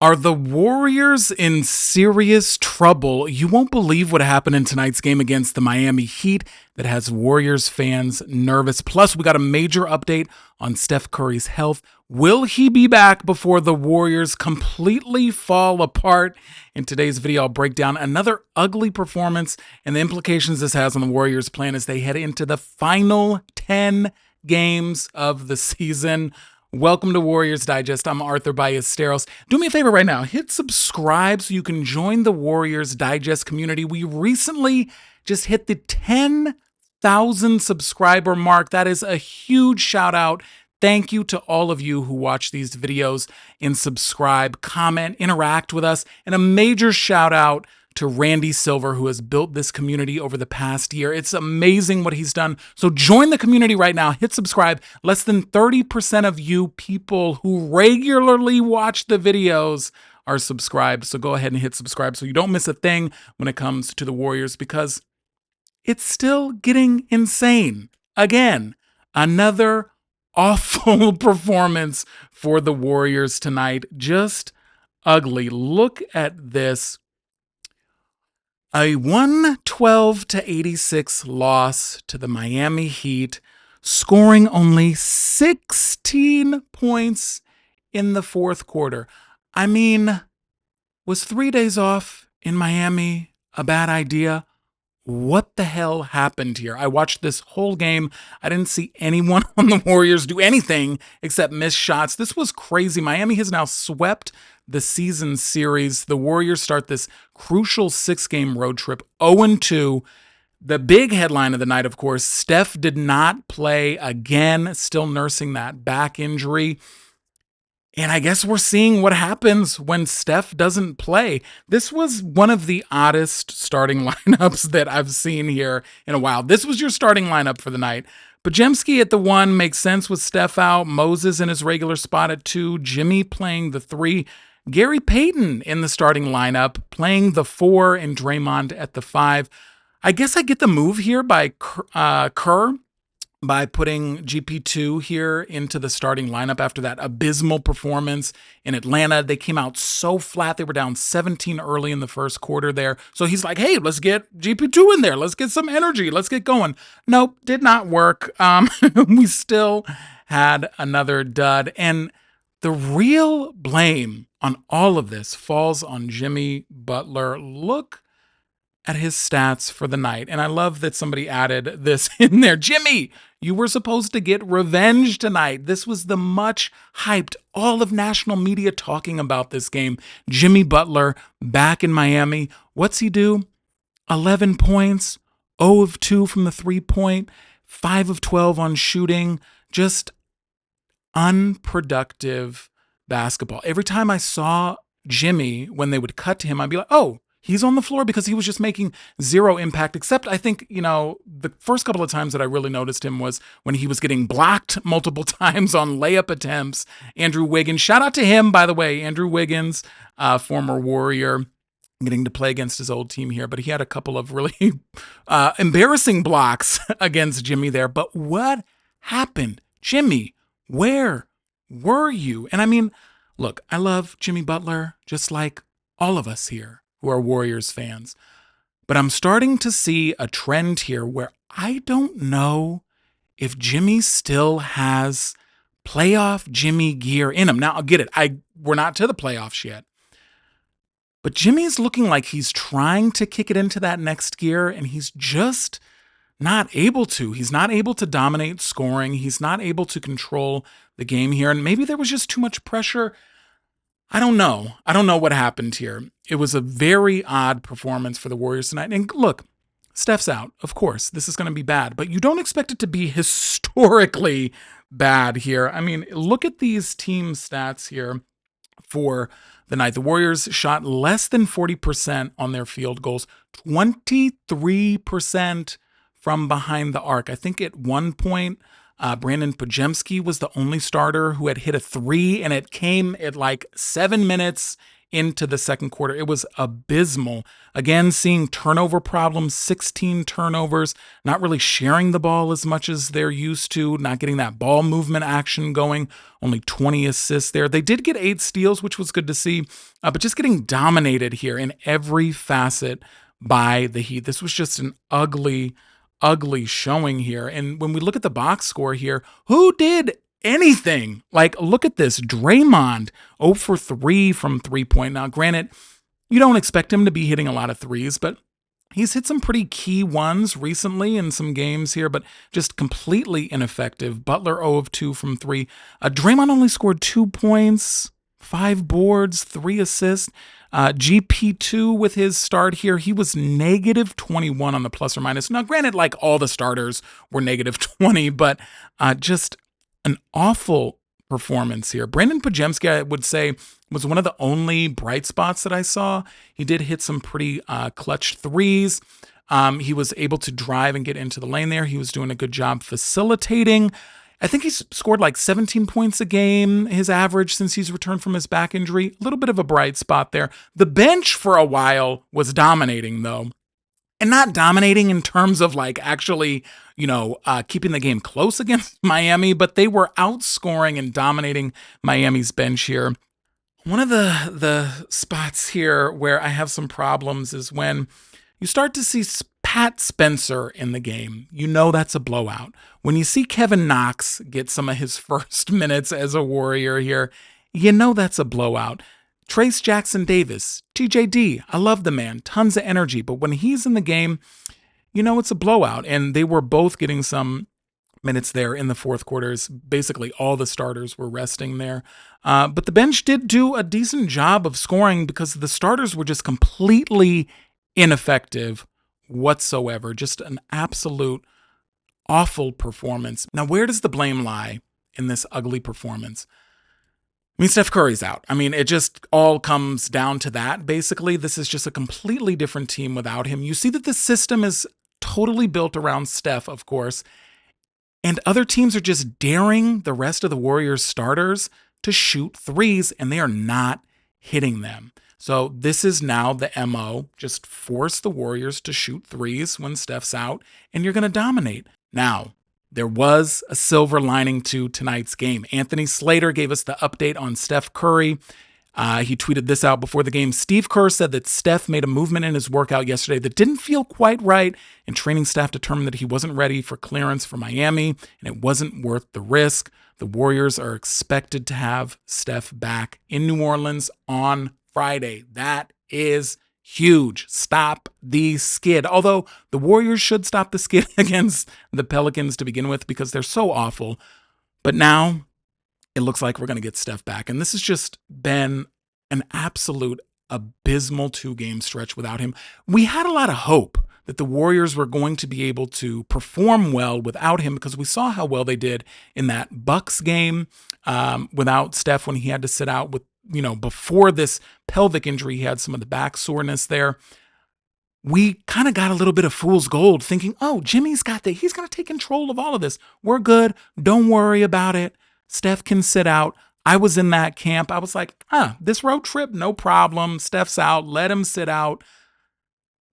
Are the Warriors in serious trouble? You won't believe what happened in tonight's game against the Miami Heat that has Warriors fans nervous. Plus, we got a major update on Steph Curry's health. Will he be back before the Warriors completely fall apart? In today's video, I'll break down another ugly performance and the implications this has on the Warriors' plan as they head into the final 10 games of the season. Welcome to Warriors Digest. I'm Arthur Ballesteros. Do me a favor right now. Hit subscribe so you can join the Warriors Digest community. We recently just hit the 10,000 subscriber mark. That is a huge shout out. Thank you to all of you who watch these videos and subscribe, comment, interact with us. And a major shout out to Randy Silver, who has built this community over the past year. It's amazing what he's done. So join the community right now. Hit subscribe. Less than 30% of you people who regularly watch the videos are subscribed. So go ahead and hit subscribe so you don't miss a thing when it comes to the Warriors, because it's still getting insane. Again, another awful performance for the Warriors tonight. Just ugly. Look at this. A 112-86 loss to the Miami Heat, scoring only 16 points in the fourth quarter. I mean, was 3 days off in Miami a bad idea? What the hell happened here? I watched this whole game. I didn't see anyone on the Warriors do anything except miss shots. This was crazy. Miami has now swept the season series. The Warriors start this crucial 6-game road trip 0-2. The big headline of the night, of course, Steph did not play again, still nursing that back injury. And I guess we're seeing what happens when Steph doesn't play. This was one of the oddest starting lineups that I've seen here in a while. This was your starting lineup for the night. Podziemski at the 1 makes sense with Steph out. Moses in his regular spot at 2. Jimmy playing the 3. Gary Payton in the starting lineup playing the 4 and Draymond at the 5. I guess I get the move here by Kerr, by putting GP2 here into the starting lineup after that abysmal performance in Atlanta. They came out so flat. They were down 17 early in the first quarter there. So he's like, hey, let's get GP2 in there. Let's get some energy. Let's get going. Nope, did not work. We still had another dud. And the real blame on all of this falls on Jimmy Butler. Look at his stats for the night. And I love that somebody added this in there. Jimmy, you were supposed to get revenge tonight. This was the much hyped, all of national media talking about this game. Jimmy Butler back in Miami. What's he do? 11 points, 0 of 2 from the 3-point, 5 of 12 on shooting. Just unproductive basketball. Every time I saw Jimmy, when they would cut to him, I'd be like, oh, he's on the floor, because he was just making zero impact, except I think, the first couple of times that I really noticed him was when he was getting blocked multiple times on layup attempts. Andrew Wiggins, shout out to him, by the way, Andrew Wiggins, former Warrior, getting to play against his old team here, but he had a couple of really embarrassing blocks against Jimmy there. But what happened? Jimmy, where were you? And I mean, look, I love Jimmy Butler, just like all of us here who are Warriors fans. But I'm starting to see a trend here where I don't know if Jimmy still has playoff Jimmy gear in him. Now, I'll get it. We're not to the playoffs yet. But Jimmy's looking like he's trying to kick it into that next gear, and he's just not able to. He's not able to dominate scoring. He's not able to control the game here. And maybe there was just too much pressure. I don't know. I don't know what happened here. It was a very odd performance for the Warriors tonight. And look, Steph's out. Of course, this is going to be bad, but you don't expect it to be historically bad here. I mean, look at these team stats here for the night. The Warriors shot less than 40% on their field goals, 23% from behind the arc. I think at one point, Brandin Podziemski was the only starter who had hit a three, and it came at like 7 minutes into the second quarter. It was abysmal. Again, seeing turnover problems, 16 turnovers, not really sharing the ball as much as they're used to, not getting that ball movement action going, only 20 assists there. They did get 8 steals, which was good to see, but just getting dominated here in every facet by the Heat. This was just an ugly showing here. And when we look at the box score here, who did anything? Like, look at this. Draymond, 0 for 3 from three-point. Now, granted, you don't expect him to be hitting a lot of threes, but he's hit some pretty key ones recently in some games here, but just completely ineffective. Butler, 0 of 2 from 3. Draymond only scored 2 points, 5 boards, 3 assists. GP2 with his start here, he was negative 21 on the plus or minus. Now, granted, like all the starters were negative 20, but just an awful performance here. Brandin Podziemski, I would say, was one of the only bright spots that I saw. He did hit some pretty clutch threes. He was able to drive and get into the lane there. He was doing a good job facilitating. I think he's scored like 17 points a game, his average since he's returned from his back injury. A little bit of a bright spot there. The bench for a while was dominating, though. And not dominating in terms of like actually, keeping the game close against Miami, but they were outscoring and dominating Miami's bench here. One of the spots here where I have some problems is when you start to see Pat Spenser in the game. You know that's a blowout. When you see Kevin Knox get some of his first minutes as a Warrior here, you know that's a blowout. Trayce Jackson-Davis, TJD, I love the man, tons of energy, but when he's in the game, you know it's a blowout. And they were both getting some minutes there in the fourth quarters. Basically, all the starters were resting there. But the bench did do a decent job of scoring because the starters were just completely ineffective whatsoever. Just an absolute awful performance. Now, where does the blame lie in this ugly performance? I mean, Steph Curry's out. I mean, it just all comes down to that. Basically, this is just a completely different team without him. You see that the system is totally built around Steph, of course, and other teams are just daring the rest of the Warriors starters to shoot threes, and they are not hitting them. So this is now the MO. Just force the Warriors to shoot threes when Steph's out, and you're going to dominate. Now, there was a silver lining to tonight's game. Anthony Slater gave us the update on Steph Curry. He tweeted this out before the game. Steve Kerr said that Steph made a movement in his workout yesterday that didn't feel quite right, and training staff determined that he wasn't ready for clearance for Miami, and it wasn't worth the risk. The Warriors are expected to have Steph back in New Orleans on Friday. That is huge. Stop the skid. Although the Warriors should stop the skid against the Pelicans to begin with because they're so awful. But now it looks like we're going to get Steph back. And this has just been an absolute abysmal 2-game stretch without him. We had a lot of hope that the Warriors were going to be able to perform well without him because we saw how well they did in that Bucks game without Steph when he had to sit out with, before this pelvic injury, he had some of the back soreness there. We kind of got a little bit of fool's gold thinking, oh, Jimmy's got that. He's going to take control of all of this. We're good. Don't worry about it. Steph can sit out. I was in that camp. I was like, this road trip, no problem. Steph's out. Let him sit out.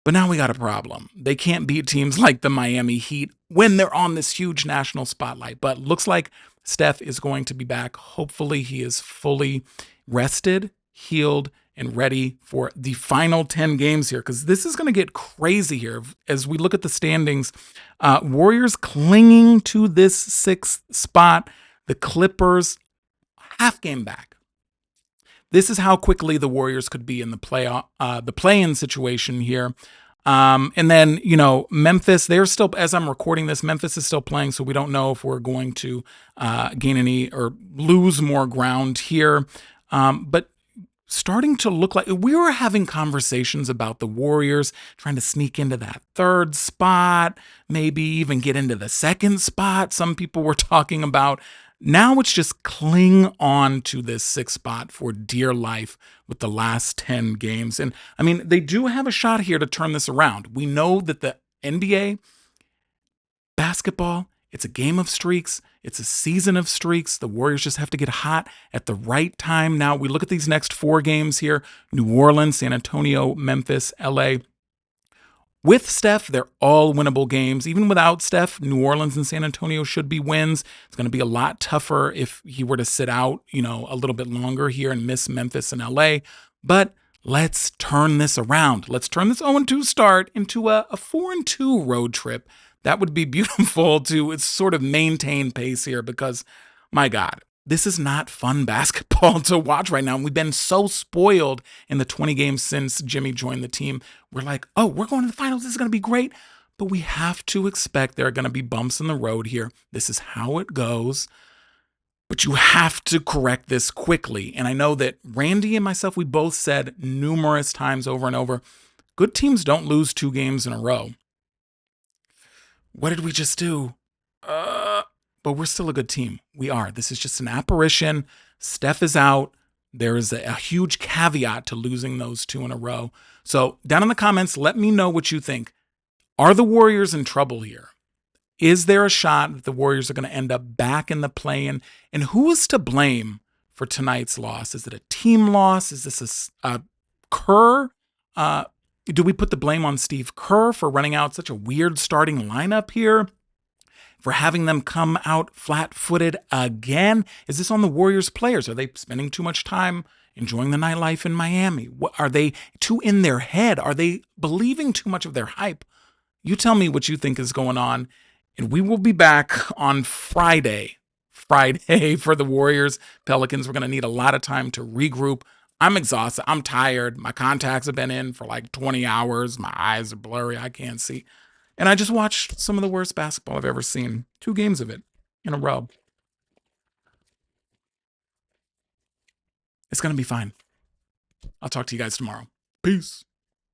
But now we got a problem. They can't beat teams like the Miami Heat when they're on this huge national spotlight. But looks like Steph is going to be back. Hopefully he is fully rested, healed, and ready for the final 10 games here, because this is going to get crazy here. As we look at the standings, Warriors clinging to this 6th spot, the Clippers half game back. This is how quickly the Warriors could be in the play-in situation here. And then, Memphis, they're still, as I'm recording this, Memphis is still playing, so we don't know if we're going to gain any or lose more ground here. But starting to look like we were having conversations about the Warriors trying to sneak into that 3rd spot, maybe even get into the 2nd spot. Some people were talking about. Now it's just cling on to this 6th spot for dear life with the last 10 games. And I mean, they do have a shot here to turn this around. We know that the NBA basketball It's a game of streaks. It's a season of streaks. The Warriors just have to get hot at the right time. Now, we look at these next 4 games here: New Orleans, San Antonio, Memphis, LA. With Steph, they're all winnable games. Even without Steph, New Orleans and San Antonio should be wins. It's going to be a lot tougher if he were to sit out, a little bit longer here and miss Memphis and LA. But let's turn this around. Let's turn this 0-2 start into a 4-2 road trip. That would be beautiful to sort of maintain pace here because, my God, this is not fun basketball to watch right now. We've been so spoiled in the 20 games since Jimmy joined the team. We're like, oh, we're going to the finals. This is going to be great. But we have to expect there are going to be bumps in the road here. This is how it goes. But you have to correct this quickly. And I know that Randy and myself, we both said numerous times over and over, good teams don't lose 2 games in a row. What did we just do? But we're still a good team. We are. This is just an apparition. Steph is out. There is a huge caveat to losing those 2 in a row. So down in the comments, let me know what you think. Are the Warriors in trouble here? Is there a shot that the Warriors are going to end up back in the play-in? And who is to blame for tonight's loss? Is it a team loss? Is this a Kerr? Do we put the blame on Steve Kerr for running out such a weird starting lineup here? For having them come out flat-footed again? Is this on the Warriors players? Are they spending too much time enjoying the nightlife in Miami? Are they too in their head? Are they believing too much of their hype? You tell me what you think is going on, and we will be back on Friday for the Warriors Pelicans. We're going to need a lot of time to regroup. I'm exhausted. I'm tired. My contacts have been in for like 20 hours. My eyes are blurry. I can't see. And I just watched some of the worst basketball I've ever seen. 2 games of it in a row. It's going to be fine. I'll talk to you guys tomorrow. Peace.